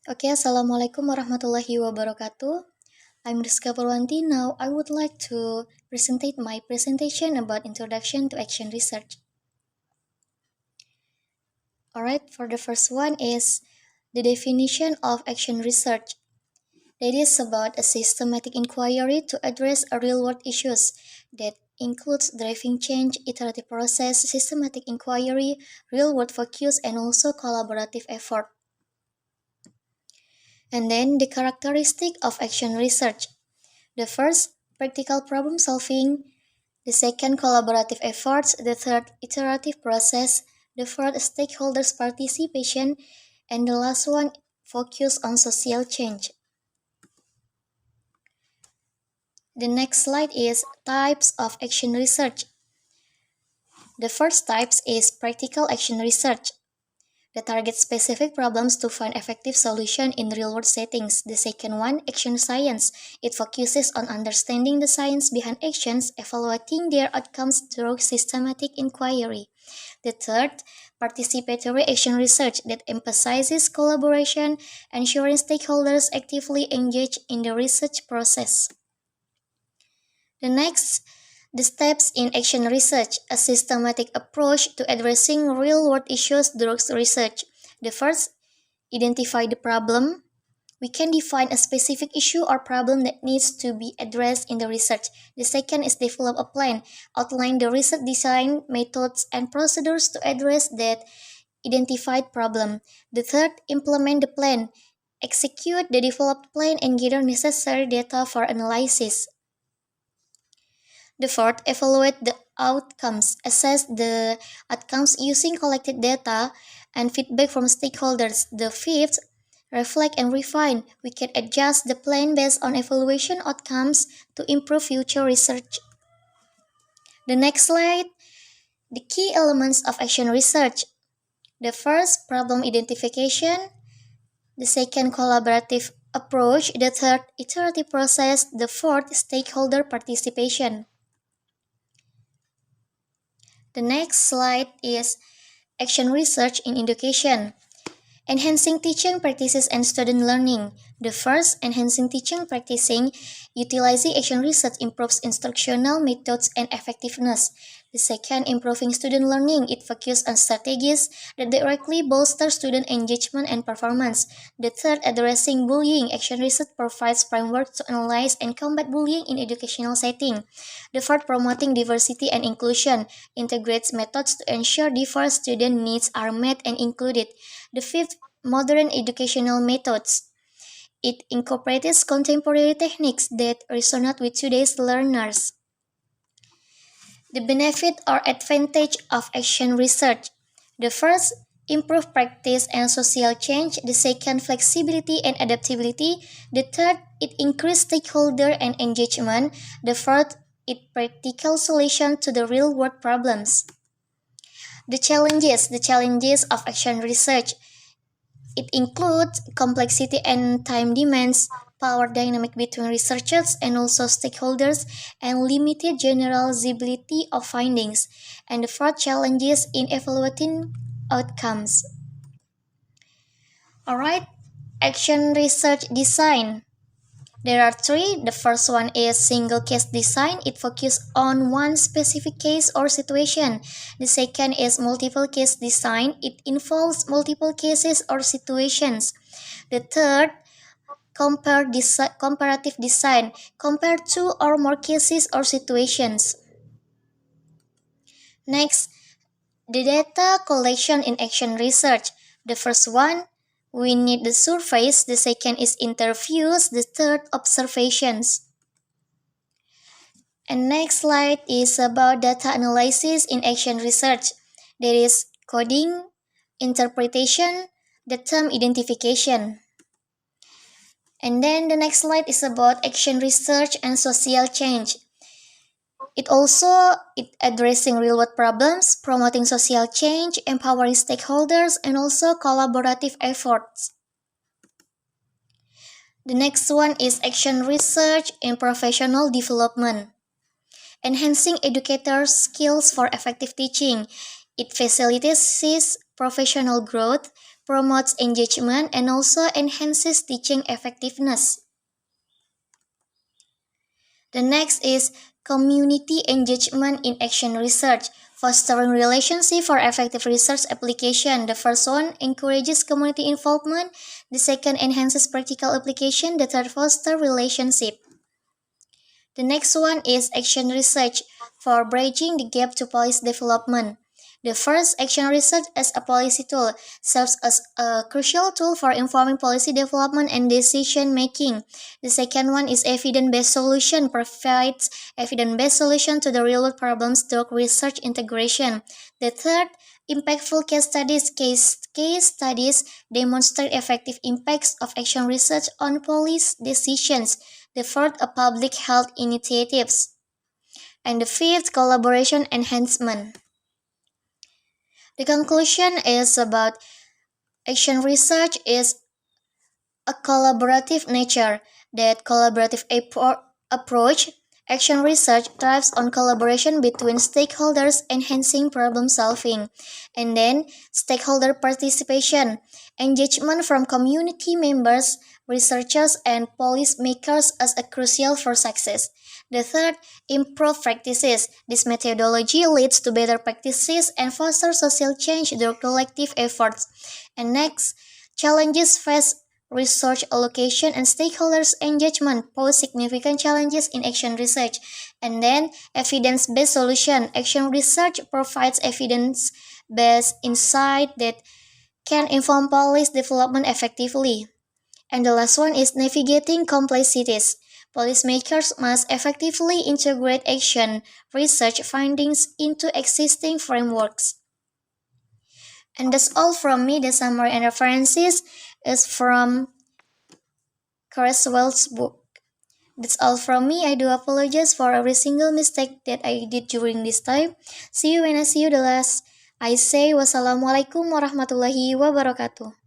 Okay, Assalamualaikum warahmatullahi wabarakatuh. I'm Rizka Purwanti. Now, I would like to present my presentation about Introduction to Action Research. Alright, for the first one is the definition of action research. That is about a systematic inquiry to address real-world issues that includes driving change, iterative process, systematic inquiry, real-world focus, and also collaborative effort. And then the characteristic of action research. The first, practical problem solving. The second, collaborative efforts. The third, iterative process. The fourth, stakeholders' participation. And the last one, focus on social change. The next slide is types of action research. The first types is practical action research. That targets specific problems to find effective solution in real-world settings. The second one, action science. It focuses on understanding the science behind actions, evaluating their outcomes through systematic inquiry. The third, participatory action research that emphasizes collaboration, ensuring stakeholders actively engage in the research process. The next, the steps in action research, a systematic approach to addressing real-world issues through research. The first, identify the problem. We can define a specific issue or problem that needs to be addressed in the research. The second is develop a plan, outline the research design, methods, and procedures to address that identified problem. The third, implement the plan, execute the developed plan and gather necessary data for analysis. The fourth, evaluate the outcomes. Assess the outcomes using collected data and feedback from stakeholders. The fifth, reflect and refine. We can adjust the plan based on evaluation outcomes to improve future research. The next slide, the key elements of action research. The first, problem identification. The second, collaborative approach. The third, iterative process. The fourth, stakeholder participation. The next slide is action research in education. Enhancing teaching practices and student learning. The first, enhancing teaching practicing, utilizing action research improves instructional methods and effectiveness. The second, improving student learning. It focuses on strategies that directly bolster student engagement and performance. The third, addressing bullying. Action research provides framework to analyze and combat bullying in educational setting. The fourth, promoting diversity and inclusion. Integrates methods to ensure diverse student needs are met and included. The fifth, modern educational methods. It incorporates contemporary techniques that resonate with today's learners. The benefit or advantage of action research. The first, improve practice and social change. The second, flexibility and adaptability. The third, it increase stakeholder and engagement. The fourth, it practical solution to the real world problems. The challenges of action research. It includes complexity and time demands, power dynamic between researchers and also stakeholders, and limited generalizability of findings. And the fourth challenges in evaluating outcomes. Alright, action research design. There are three. The first one is single case design. It focuses on one specific case or situation. The second is multiple case design. It involves multiple cases or situations. The third, comparative design. Compare two or more cases or situations. Next, the data collection in action research. The first one, we need the surveys. The second is interviews. The third, observations. And next slide is about data analysis in action research. There is coding, interpretation, the term identification. And then the next slide is about action research and social change. It addressing real world problems, promoting social change, empowering stakeholders, and also collaborative efforts. The next one is action research and professional development. Enhancing educators' skills for effective teaching. It facilitates professional growth, promotes engagement, and also enhances teaching effectiveness. The next is community engagement in action research, fostering relationship for effective research application. The first one encourages community involvement, the second enhances practical application, the third foster relationship. The next one is action research for bridging the gap to policy development. The first, action research as a policy tool, serves as a crucial tool for informing policy development and decision making. The second one is evidence-based solution, provides evidence-based solution to the real-world problems through research integration. The third, impactful case studies. Case studies demonstrate effective impacts of action research on policy decisions. The fourth, a public health initiatives. And the fifth, collaboration enhancement. The conclusion is about action research is a collaborative nature. That collaborative approach, action research thrives on collaboration between stakeholders, enhancing problem solving. And then stakeholder participation, engagement from community members, researchers, and policymakers as a crucial for success. The third, improve practices. This methodology leads to better practices and fosters social change through collective efforts. And next, challenges faced research allocation and stakeholders engagement pose significant challenges in action research. And then evidence-based solution. Action research provides evidence-based insight that can inform policy development effectively. And the last one is navigating complexities. Policymakers must effectively integrate action research findings into existing frameworks. And that's all from me. The summary and references is from Carswell's book. That's all from me. I do apologize for every single mistake that I did during this time. See you when I see you the last. I say wassalamualaikum warahmatullahi wabarakatuh.